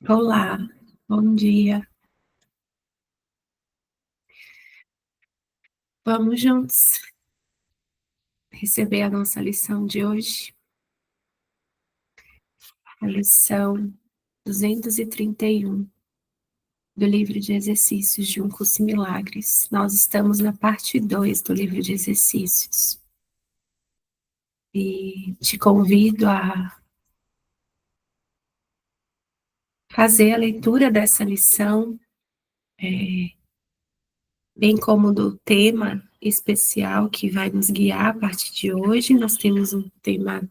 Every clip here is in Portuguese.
Olá, bom dia. Vamos juntos receber a nossa lição de hoje, a lição 231 do livro de exercícios de Um Curso em Milagres. Nós estamos na parte 2 do livro de exercícios. E te convido a fazer a leitura dessa lição, bem como do tema especial que vai nos guiar a partir de hoje. Nós temos um tema,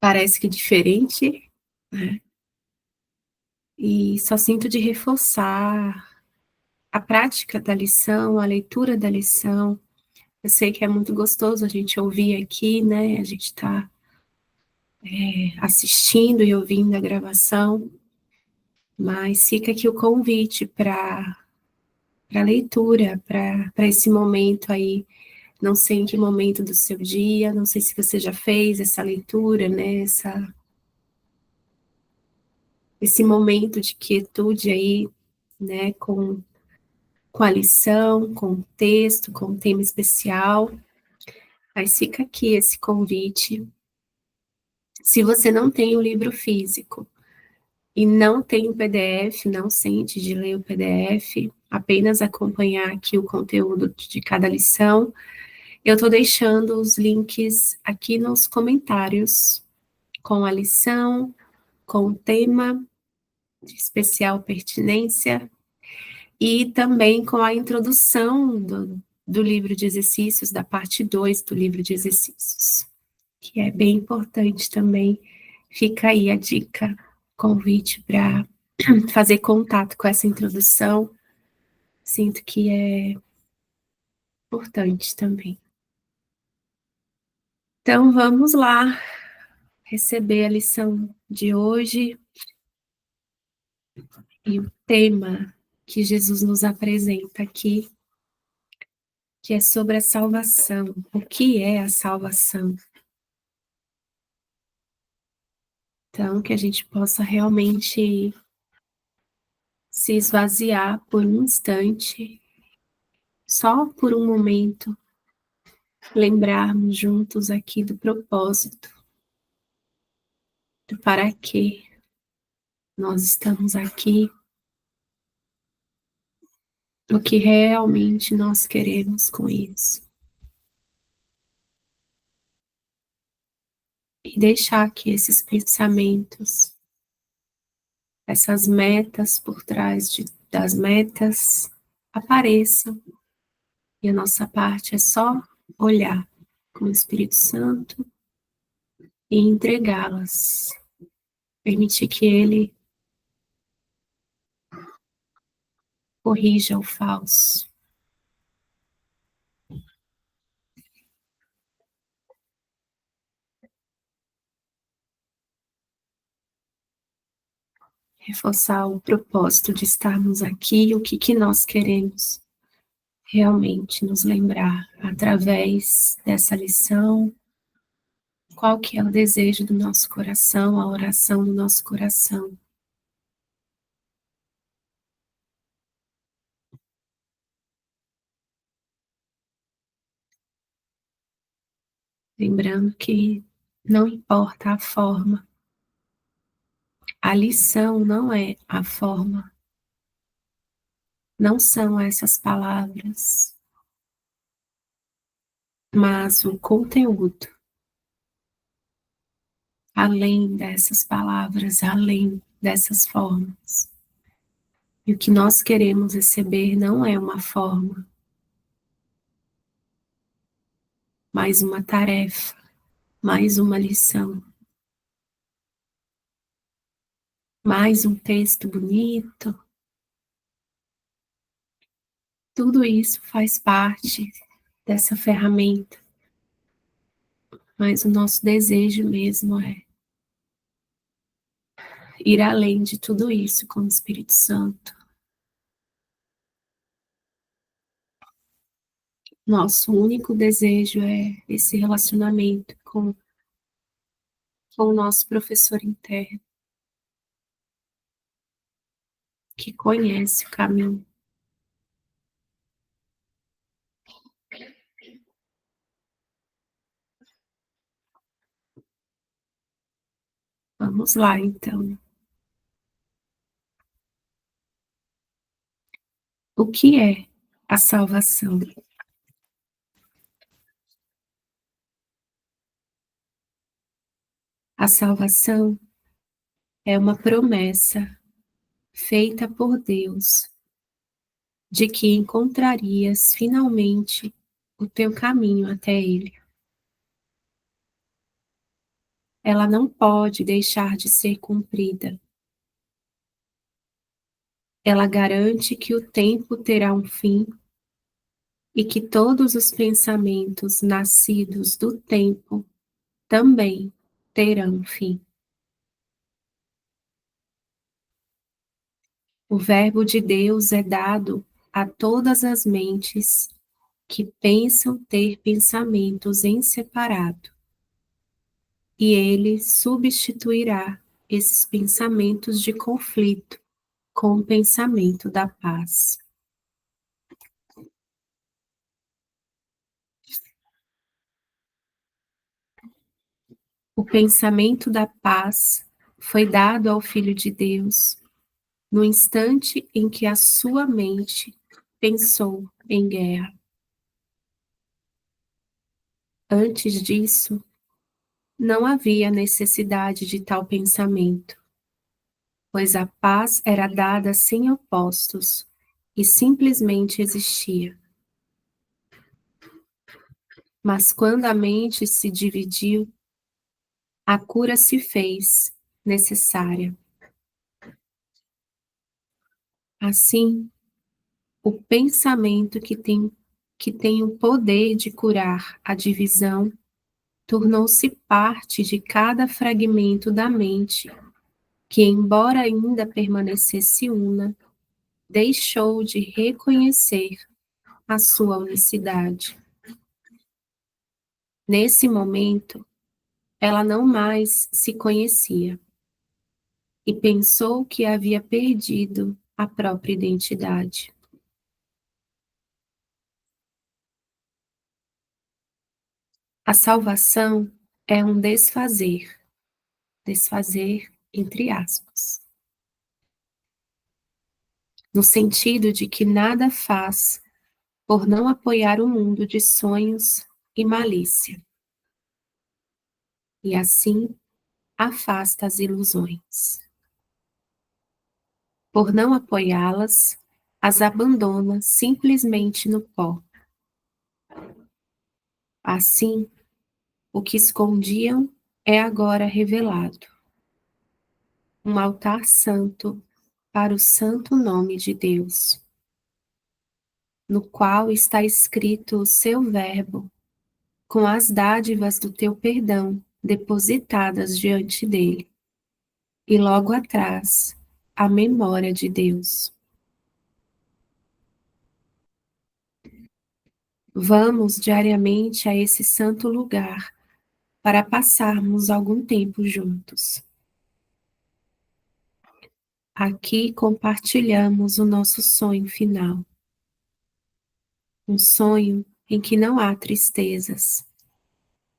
parece que diferente, né? E só sinto de reforçar a prática da lição, a leitura da lição. Eu sei que é muito gostoso a gente ouvir aqui, né? A gente está assistindo e ouvindo a gravação, mas fica aqui o convite para leitura, para esse momento aí. Não sei em que momento do seu dia, não sei se você já fez essa leitura, né? Esse momento de quietude aí, né? Com a lição, com o texto, com o tema especial. Mas fica aqui esse convite. Se você não tem o livro físico e não tem o PDF, não sente de ler o PDF, apenas acompanhar aqui o conteúdo de cada lição, eu estou deixando os links aqui nos comentários com a lição, com o tema de especial pertinência e também com a introdução do livro de exercícios, da parte 2 do livro de exercícios, que é bem importante também. Fica aí a dica, convite para fazer contato com essa introdução. Sinto que é importante também. Então, vamos lá receber a lição de hoje e o tema que Jesus nos apresenta aqui, que é sobre a salvação. O que é a salvação? Então, que a gente possa realmente se esvaziar por um instante, só por um momento, lembrarmos juntos aqui do propósito, do para quê nós estamos aqui, o que realmente nós queremos com isso. E deixar que esses pensamentos, essas metas por trás das metas apareçam. E a nossa parte é só olhar com o Espírito Santo e entregá-las. Permitir que Ele corrija o falso. Reforçar o propósito de estarmos aqui e o que nós queremos realmente nos lembrar através dessa lição, qual que é o desejo do nosso coração, a oração do nosso coração. Lembrando que não importa a forma, a lição não é a forma, não são essas palavras, mas o conteúdo, além dessas palavras, além dessas formas. E o que nós queremos receber não é uma forma, mais uma tarefa, mais uma lição, mais um texto bonito. Tudo isso faz parte dessa ferramenta, mas o nosso desejo mesmo é ir além de tudo isso com o Espírito Santo. Nosso único desejo é esse relacionamento com o nosso professor interno. que conhece o caminho. Vamos lá, então. O que é a salvação? A salvação é uma promessa feita por Deus de que encontrarias finalmente o teu caminho até Ele. Ela não pode deixar de ser cumprida. Ela garante que o tempo terá um fim e que todos os pensamentos nascidos do tempo também terão fim. O Verbo de Deus é dado a todas as mentes que pensam ter pensamentos em separado, e ele substituirá esses pensamentos de conflito com o pensamento da paz. O pensamento da paz foi dado ao Filho de Deus no instante em que a sua mente pensou em guerra. Antes disso, não havia necessidade de tal pensamento, pois a paz era dada sem opostos e simplesmente existia. Mas quando a mente se dividiu, a cura se fez necessária. Assim, o pensamento que tem o poder de curar a divisão tornou-se parte de cada fragmento da mente, que, embora ainda permanecesse una, deixou de reconhecer a sua unicidade. Nesse momento, ela não mais se conhecia e pensou que havia perdido a própria identidade. A salvação é um desfazer, desfazer entre aspas, no sentido de que nada faz por não apoiar o mundo de sonhos e malícia, e assim afasta as ilusões. Por não apoiá-las, as abandona simplesmente no pó. Assim, o que escondiam é agora revelado. Um altar santo para o santo nome de Deus, no qual está escrito o seu verbo, com as dádivas do teu perdão depositadas diante dele, e logo atrás, a memória de Deus. Vamos diariamente a esse santo lugar para passarmos algum tempo juntos. Aqui compartilhamos o nosso sonho final. Um sonho em que não há tristezas,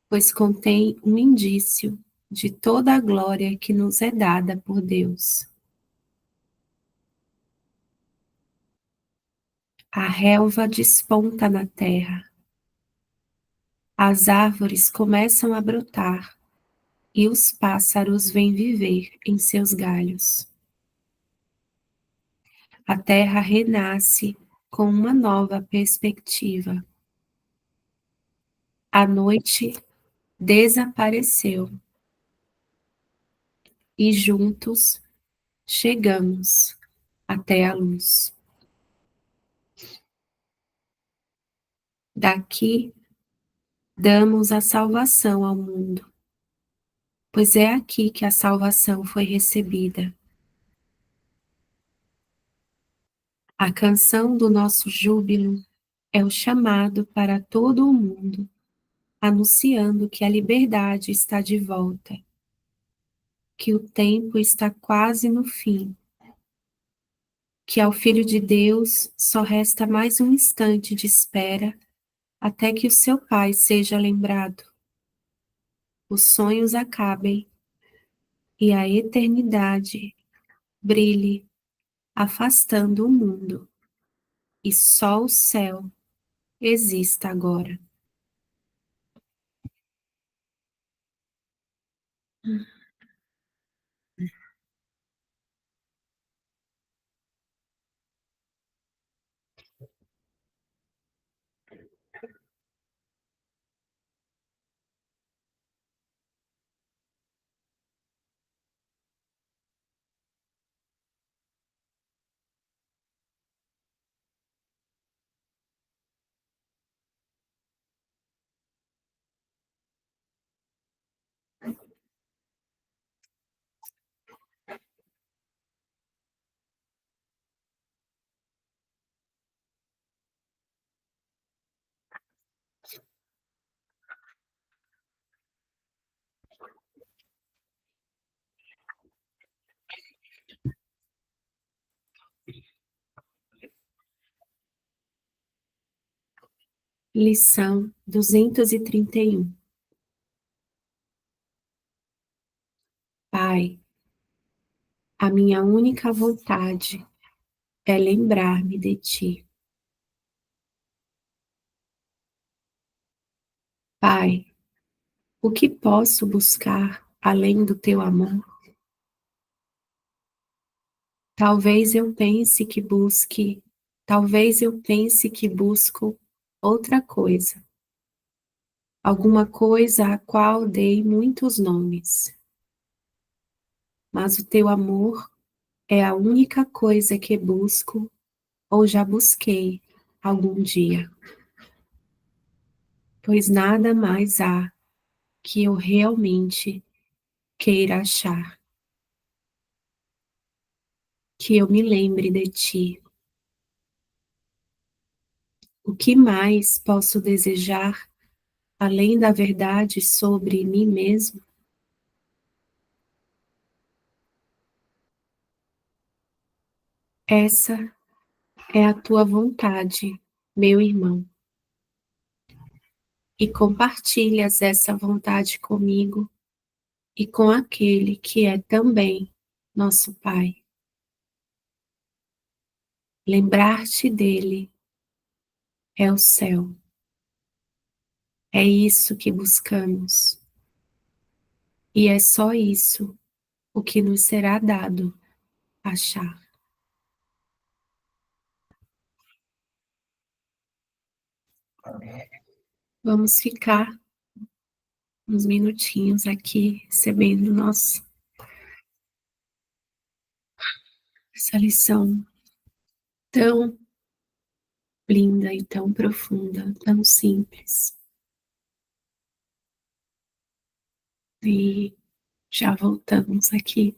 pois contém um indício de toda a glória que nos é dada por Deus. A relva desponta na terra. As árvores começam a brotar e os pássaros vêm viver em seus galhos. A terra renasce com uma nova perspectiva. A noite desapareceu e juntos chegamos até a luz. Daqui damos a salvação ao mundo, pois é aqui que a salvação foi recebida. A canção do nosso júbilo é o chamado para todo o mundo, anunciando que a liberdade está de volta, que o tempo está quase no fim que ao Filho de Deus só resta mais um instante de espera até que o seu Pai seja lembrado, os sonhos acabem e a eternidade brilhe, afastando o mundo, e só o céu exista agora. Lição 231. Pai, a minha única vontade é lembrar-me de ti. Pai, o que posso buscar além do teu amor? Talvez eu pense que busque, talvez eu pense que busco outra coisa, alguma coisa a qual dei muitos nomes. Mas o teu amor é a única coisa que busco ou já busquei algum dia, pois nada mais há que eu realmente queira achar, que eu me lembre de ti. O que mais posso desejar além da verdade sobre mim mesmo? Essa é a tua vontade, meu irmão, e compartilhas essa vontade comigo e com aquele que é também nosso Pai. Lembrar-te dele é o céu. É isso que buscamos. E é só isso o que nos será dado achar. Vamos ficar uns minutinhos aqui recebendo essa lição tão linda e tão profunda, tão simples. E já voltamos aqui.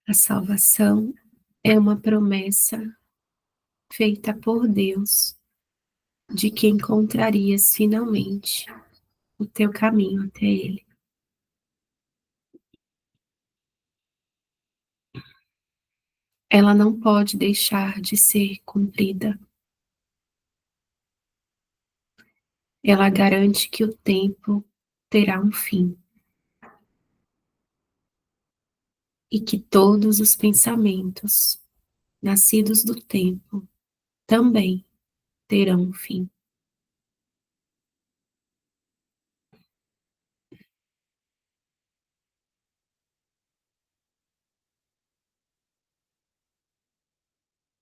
A salvação é uma promessa feita por Deus de que encontrarias finalmente o teu caminho até Ele. Ela não pode deixar de ser cumprida. Ela garante que o tempo terá um fim e que todos os pensamentos nascidos do tempo também terão um fim.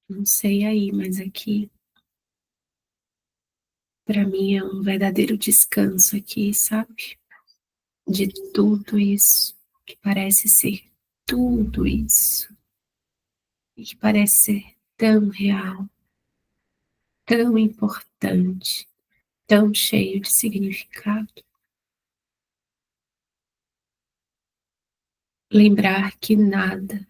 Não sei aí, mas aqui, para mim, é um verdadeiro descanso aqui, sabe? De tudo isso, que parece ser tudo isso, e que parece ser tão real, tão importante, tão cheio de significado. Lembrar que nada,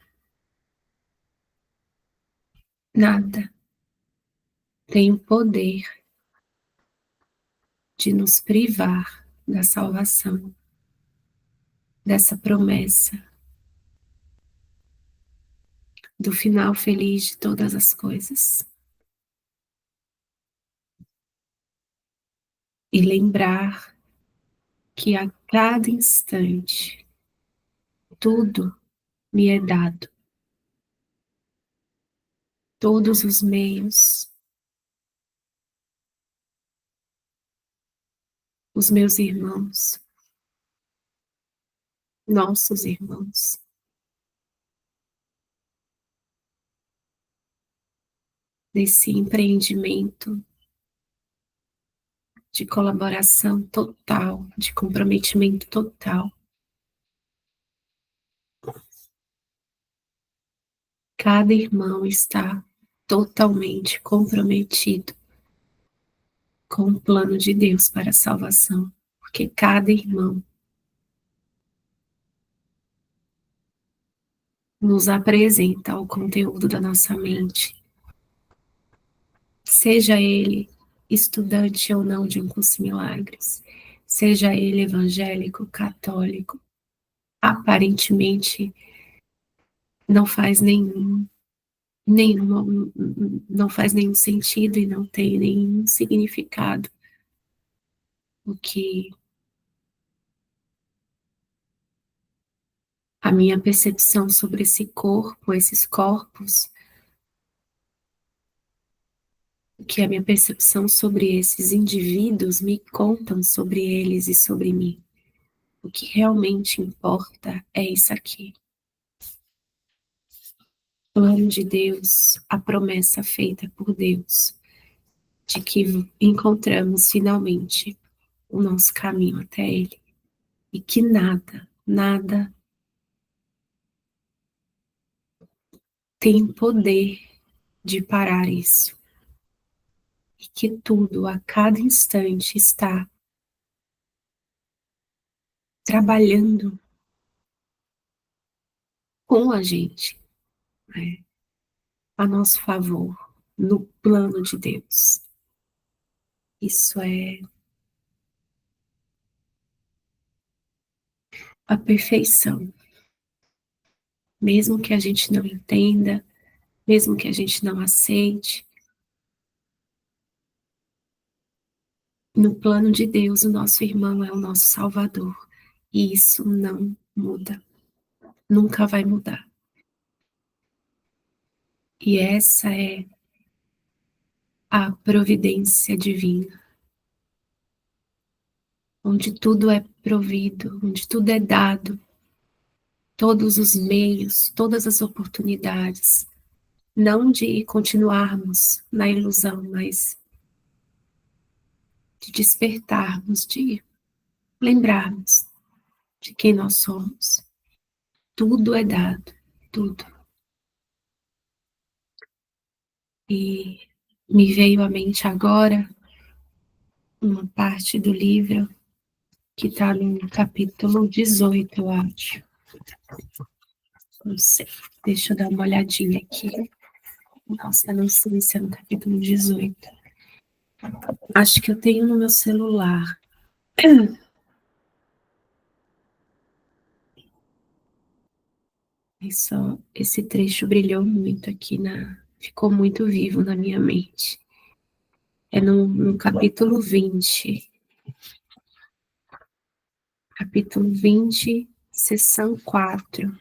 nada tem o poder de nos privar da salvação, dessa promessa, do final feliz de todas as coisas. E lembrar que a cada instante tudo me é dado, todos os meios, os meus irmãos, nossos irmãos, nesse empreendimento de colaboração total, de comprometimento total. Cada irmão está totalmente comprometido com o plano de Deus para a salvação, porque cada irmão nos apresenta o conteúdo da nossa mente, seja ele estudante ou não de um curso de milagres, seja ele evangélico, católico, aparentemente não faz não faz nenhum sentido e não tem nenhum significado o que a minha percepção sobre esse corpo, esses corpos, o que a minha percepção sobre esses indivíduos me contam sobre eles e sobre mim. O que realmente importa é isso aqui. O plano de Deus, a promessa feita por Deus, de que encontramos finalmente o nosso caminho até Ele. E que nada, nada tem poder de parar isso. E que tudo, a cada instante, está trabalhando com a gente, né, a nosso favor, no plano de Deus. Isso é a perfeição. Mesmo que a gente não entenda, mesmo que a gente não aceite, no plano de Deus, o nosso irmão é o nosso Salvador. E isso não muda. Nunca vai mudar. E essa é a providência divina, onde tudo é provido, onde tudo é dado, todos os meios, todas as oportunidades, não de continuarmos na ilusão, mas de despertarmos, de lembrarmos de quem nós somos. Tudo é dado, tudo. E me veio à mente agora uma parte do livro que está no capítulo 18, eu acho. Não sei. Deixa eu dar uma olhadinha aqui. Nossa, não sei se é no capítulo 18. Acho que eu tenho no meu celular. Isso, esse trecho brilhou muito aqui ficou muito vivo na minha mente. É no capítulo 20. Capítulo 20, seção 4.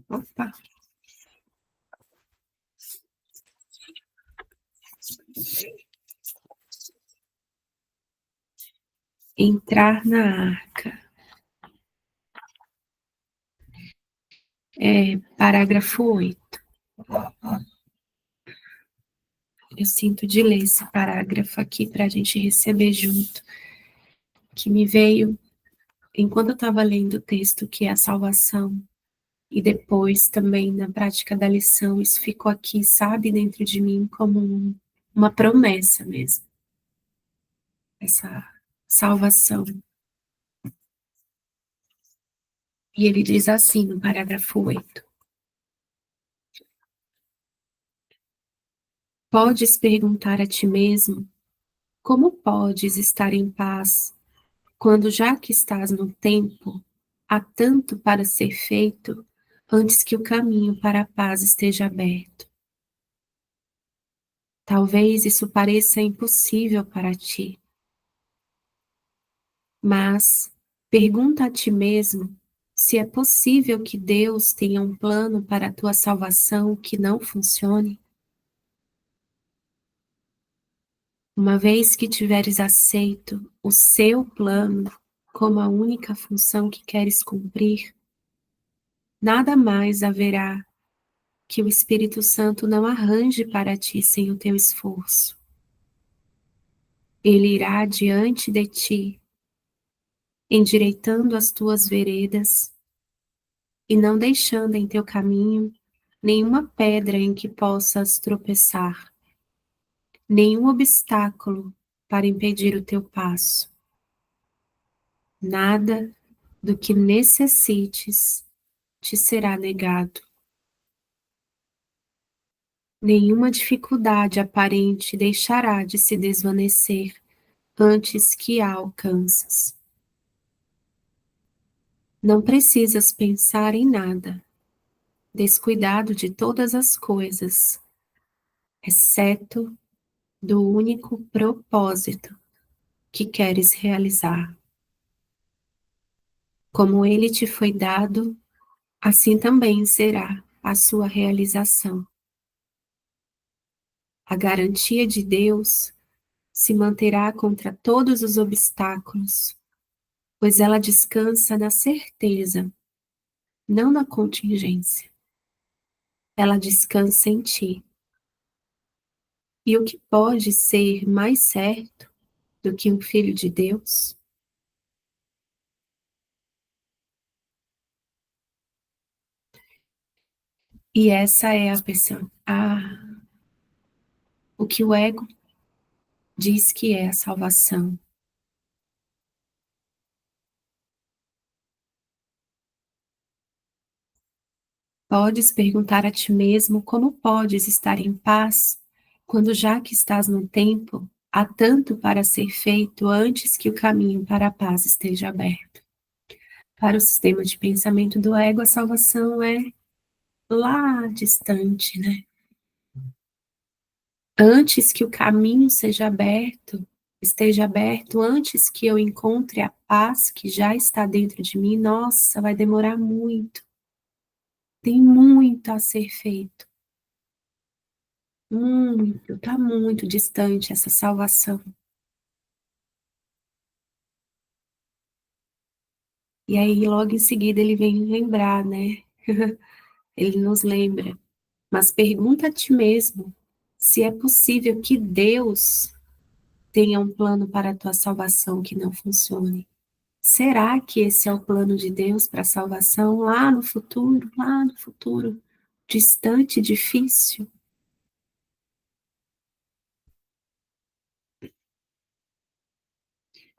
Opa! Entrar na arca. Parágrafo 8. Eu sinto de ler esse parágrafo aqui para a gente receber junto, que me veio enquanto eu estava lendo o texto, que é a salvação, e depois também na prática da lição, isso ficou aqui, sabe, dentro de mim como uma promessa mesmo, essa salvação. E ele diz assim no parágrafo 8: podes perguntar a ti mesmo, como podes estar em paz, quando já que estás no tempo, há tanto para ser feito, antes que o caminho para a paz esteja aberto. Talvez isso pareça impossível para ti, mas pergunta a ti mesmo se é possível que Deus tenha um plano para a tua salvação que não funcione. Uma vez que tiveres aceito o seu plano como a única função que queres cumprir, nada mais haverá que o Espírito Santo não arranje para ti sem o teu esforço. Ele irá diante de ti, endireitando as tuas veredas e não deixando em teu caminho nenhuma pedra em que possas tropeçar, nenhum obstáculo para impedir o teu passo. Nada do que necessites te será negado. Nenhuma dificuldade aparente deixará de se desvanecer antes que a alcanças. Não precisas pensar em nada, descuidado de todas as coisas, exceto do único propósito que queres realizar. Como ele te foi dado, assim também será a sua realização. A garantia de Deus se manterá contra todos os obstáculos, pois ela descansa na certeza, não na contingência. Ela descansa em ti. E o que pode ser mais certo do que um filho de Deus? E essa é a pessoa, o que o ego diz que é a salvação. Podes perguntar a ti mesmo como podes estar em paz, quando já que estás no tempo, há tanto para ser feito antes que o caminho para a paz esteja aberto. Para o sistema de pensamento do ego, a salvação é lá distante, né? Antes que o caminho esteja aberto, antes que eu encontre a paz que já está dentro de mim, nossa, vai demorar muito. Tem muito a ser feito. Muito, está muito distante essa salvação. E aí, logo em seguida, ele vem lembrar, né? Ele nos lembra. Mas pergunta a ti mesmo se é possível que Deus tenha um plano para a tua salvação que não funcione. Será que esse é o plano de Deus para a salvação lá no futuro, distante, difícil?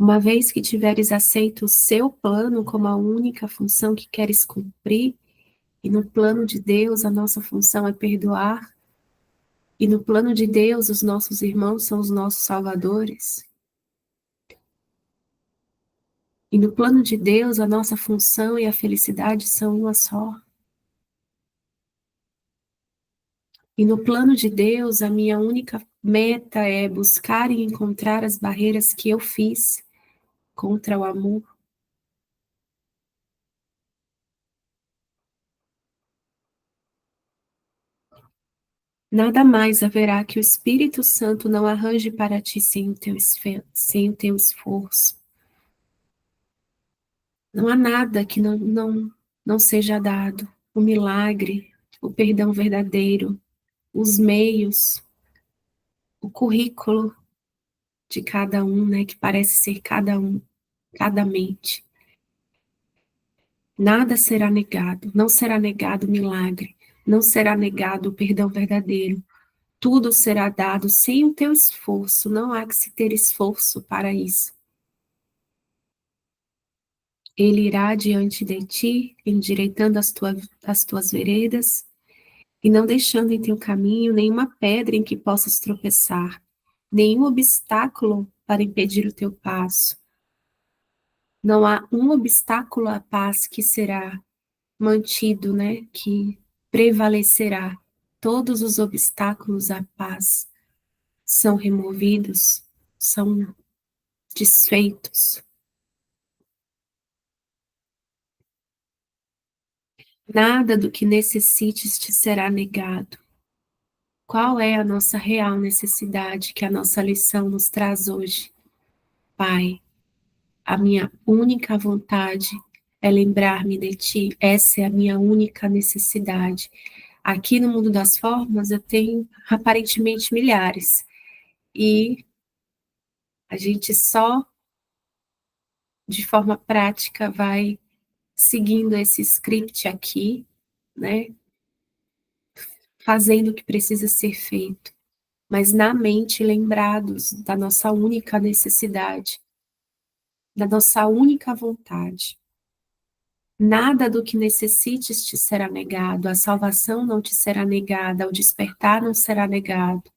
Uma vez que tiveres aceito o seu plano como a única função que queres cumprir, e no plano de Deus a nossa função é perdoar, e no plano de Deus os nossos irmãos são os nossos salvadores, e no plano de Deus a nossa função e a felicidade são uma só. E no plano de Deus, a minha única meta é buscar e encontrar as barreiras que eu fiz contra o amor. Nada mais haverá que o Espírito Santo não arranje para ti sem o teu esforço. Não há nada que não seja dado. O milagre, o perdão verdadeiro, os meios, o currículo de cada um, né, que parece ser cada um, cada mente. Nada será negado, não será negado o milagre, não será negado o perdão verdadeiro. Tudo será dado sem o teu esforço, não há que se ter esforço para isso. Ele irá diante de ti, endireitando as tuas veredas, e não deixando em teu caminho nenhuma pedra em que possas tropeçar, nenhum obstáculo para impedir o teu passo. Não há um obstáculo à paz que será mantido, né, que prevalecerá. Todos os obstáculos à paz são removidos, são desfeitos. Nada do que necessites te será negado. Qual é a nossa real necessidade que a nossa lição nos traz hoje? Pai, a minha única vontade é lembrar-me de Ti. Essa é a minha única necessidade. Aqui no mundo das formas eu tenho aparentemente milhares. E a gente só de forma prática vai seguindo esse script aqui, né? Fazendo o que precisa ser feito, mas na mente lembrados da nossa única necessidade, da nossa única vontade. Nada do que necessites te será negado, a salvação não te será negada, o despertar não será negado,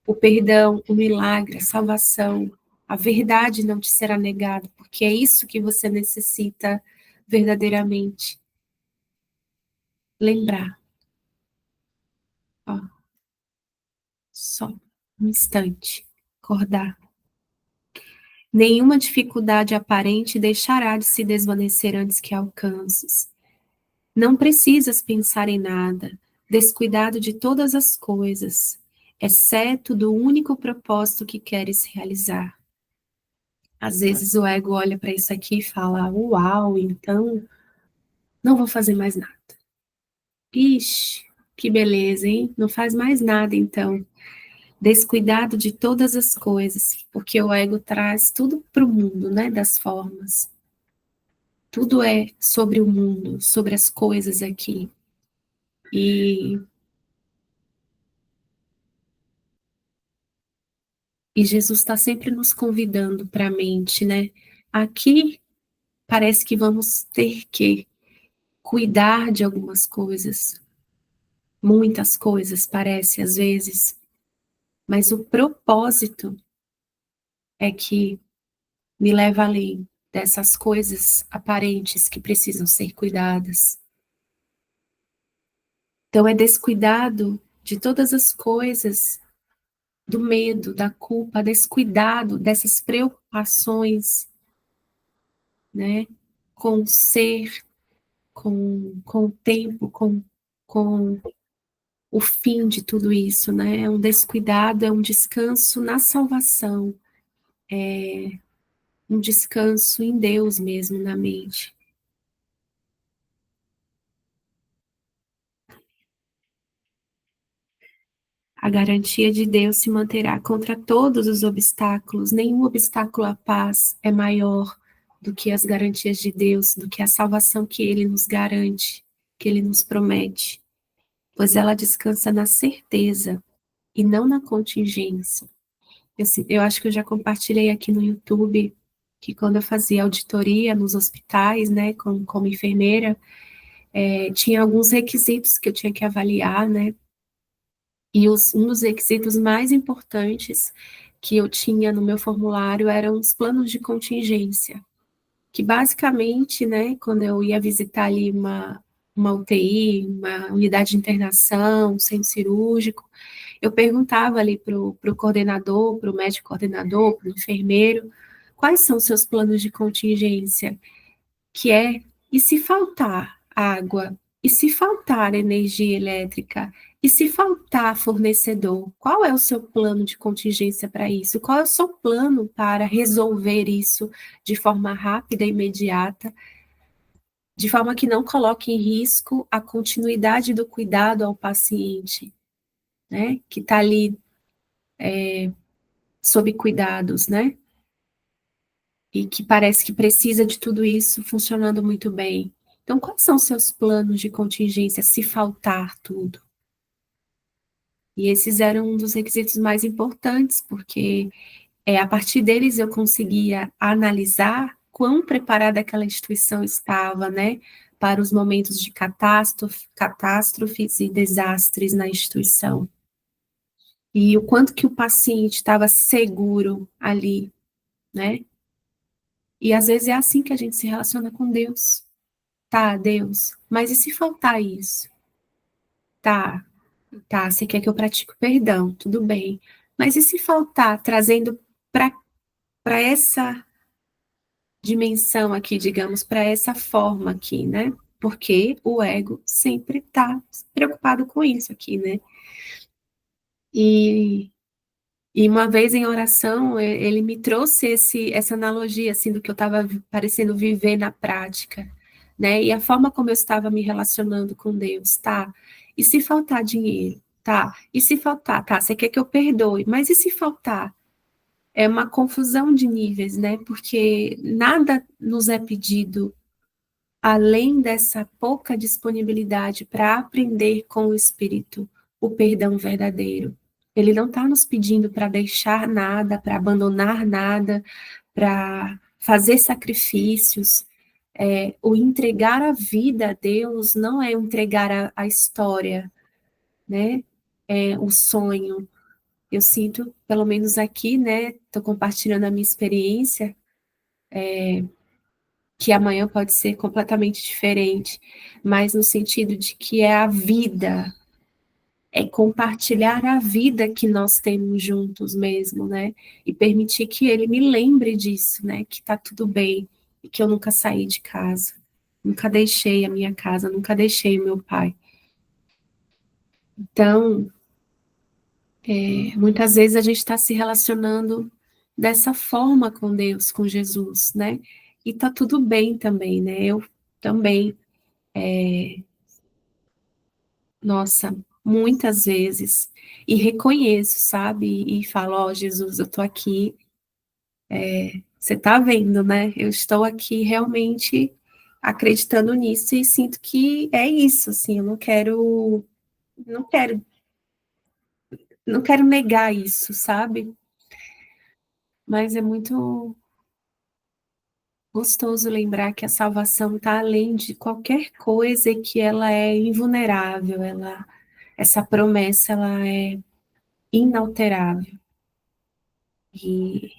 o perdão, o milagre, a salvação, a verdade não te será negado, porque é isso que você necessita verdadeiramente. Lembrar, ó, só um instante, acordar. Nenhuma dificuldade aparente deixará de se desvanecer antes que alcances. Não precisas pensar em nada, descuidado de todas as coisas, exceto do único propósito que queres realizar. Às vezes o ego olha para isso aqui e fala: uau, então não vou fazer mais nada. Ixi, que beleza, hein? Não faz mais nada então. Descuidado de todas as coisas, porque o ego traz tudo para o mundo, né? Das formas. Tudo é sobre o mundo, sobre as coisas aqui. E, e Jesus está sempre nos convidando para a mente, né? Aqui parece que vamos ter que cuidar de algumas coisas, muitas coisas, parece às vezes, mas o propósito é que me leva além dessas coisas aparentes que precisam ser cuidadas. Então é descuidado de todas as coisas, do medo, da culpa, descuidado dessas preocupações, né, com o ser, com o tempo, com o fim de tudo isso, né? É um descuidado, é um descanso na salvação, é um descanso em Deus mesmo, na mente. A garantia de Deus se manterá contra todos os obstáculos, nenhum obstáculo à paz é maior do que as garantias de Deus, do que a salvação que Ele nos garante, que Ele nos promete, pois ela descansa na certeza e não na contingência. Eu acho que eu já compartilhei aqui no YouTube que quando eu fazia auditoria nos hospitais, né, como enfermeira, tinha alguns requisitos que eu tinha que avaliar, né, e um dos requisitos mais importantes que eu tinha no meu formulário eram os planos de contingência, que basicamente, né, quando eu ia visitar ali uma UTI, uma unidade de internação, um centro cirúrgico, eu perguntava ali para o coordenador, para o médico coordenador, para o enfermeiro, quais são os seus planos de contingência? Que é, e se faltar água? E se faltar energia elétrica? E se faltar fornecedor? Qual é o seu plano de contingência para isso? Qual é o seu plano para resolver isso de forma rápida e imediata, de forma que não coloque em risco a continuidade do cuidado ao paciente, né? Que está ali sob cuidados, né? E que parece que precisa de tudo isso funcionando muito bem. Então, quais são os seus planos de contingência se faltar tudo? E esses eram um dos requisitos mais importantes, porque a partir deles eu conseguia analisar quão preparada aquela instituição estava, né, para os momentos de catástrofes e desastres na instituição. E o quanto que o paciente estava seguro ali, né? E às vezes é assim que a gente se relaciona com Deus. Tá, Deus, mas e se faltar isso? Tá, tá, você quer que eu pratique o perdão, tudo bem. Mas e se faltar, trazendo para essa dimensão aqui, digamos, para essa forma aqui, né? Porque o ego sempre está preocupado com isso aqui, né? E, e uma vez em oração, ele me trouxe essa analogia, assim, do que eu estava parecendo viver na prática, né? E a forma como eu estava me relacionando com Deus, tá? E se faltar dinheiro, tá? E se faltar, tá? Você quer que eu perdoe, mas e se faltar? É uma confusão de níveis, né? Porque nada nos é pedido além dessa pouca disponibilidade para aprender com o Espírito o perdão verdadeiro. Ele não está nos pedindo para deixar nada, para abandonar nada, para fazer sacrifícios. O entregar a vida a Deus não é entregar a história, né? É o sonho. Eu sinto, pelo menos aqui, né? Estou compartilhando a minha experiência, que amanhã pode ser completamente diferente, mas no sentido de que é a vida, é compartilhar a vida que nós temos juntos mesmo, né? E permitir que ele me lembre disso, né? Que tá tudo bem e que eu nunca saí de casa, nunca deixei a minha casa, nunca deixei o meu pai. Então, muitas vezes a gente está se relacionando dessa forma com Deus, com Jesus, né? E tá tudo bem também, né? Eu também, nossa, muitas vezes, e reconheço, sabe? E falo, ó, Jesus, eu tô aqui, você tá vendo, né? Eu estou aqui realmente acreditando nisso e sinto que é isso, assim, eu não quero, não quero negar isso, sabe? Mas é muito gostoso lembrar que a salvação está além de qualquer coisa e que ela é invulnerável, essa promessa ela é inalterável. E,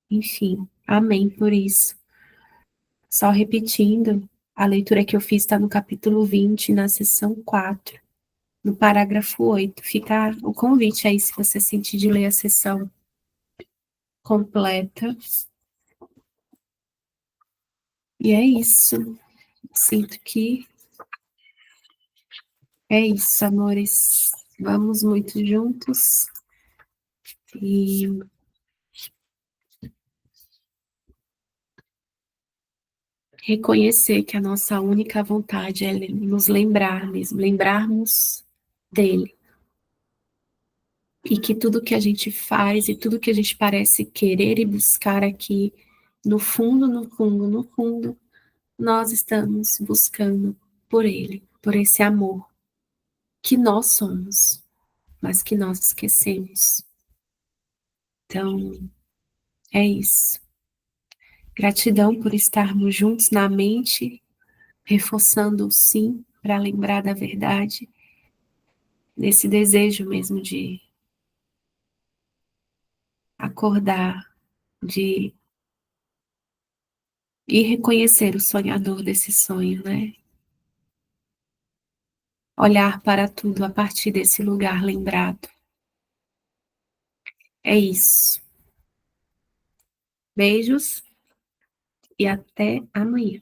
enfim, amém por isso. Só repetindo, a leitura que eu fiz está no capítulo 20, na seção 4, no parágrafo 8. Fica o convite aí, se você sentir de ler a sessão completa. E é isso. Sinto que é isso, amores. Vamos muito juntos e reconhecer que a nossa única vontade é nos lembrar mesmo, lembrarmos dele. E que tudo que a gente faz e tudo que a gente parece querer e buscar aqui, no fundo, no fundo, no fundo, nós estamos buscando por ele, por esse amor que nós somos, mas que nós esquecemos. Então, é isso. Gratidão por estarmos juntos na mente, reforçando o sim para lembrar da verdade, nesse desejo mesmo de acordar, de ir reconhecer o sonhador desse sonho, né? Olhar para tudo a partir desse lugar lembrado. É isso. Beijos e até amanhã.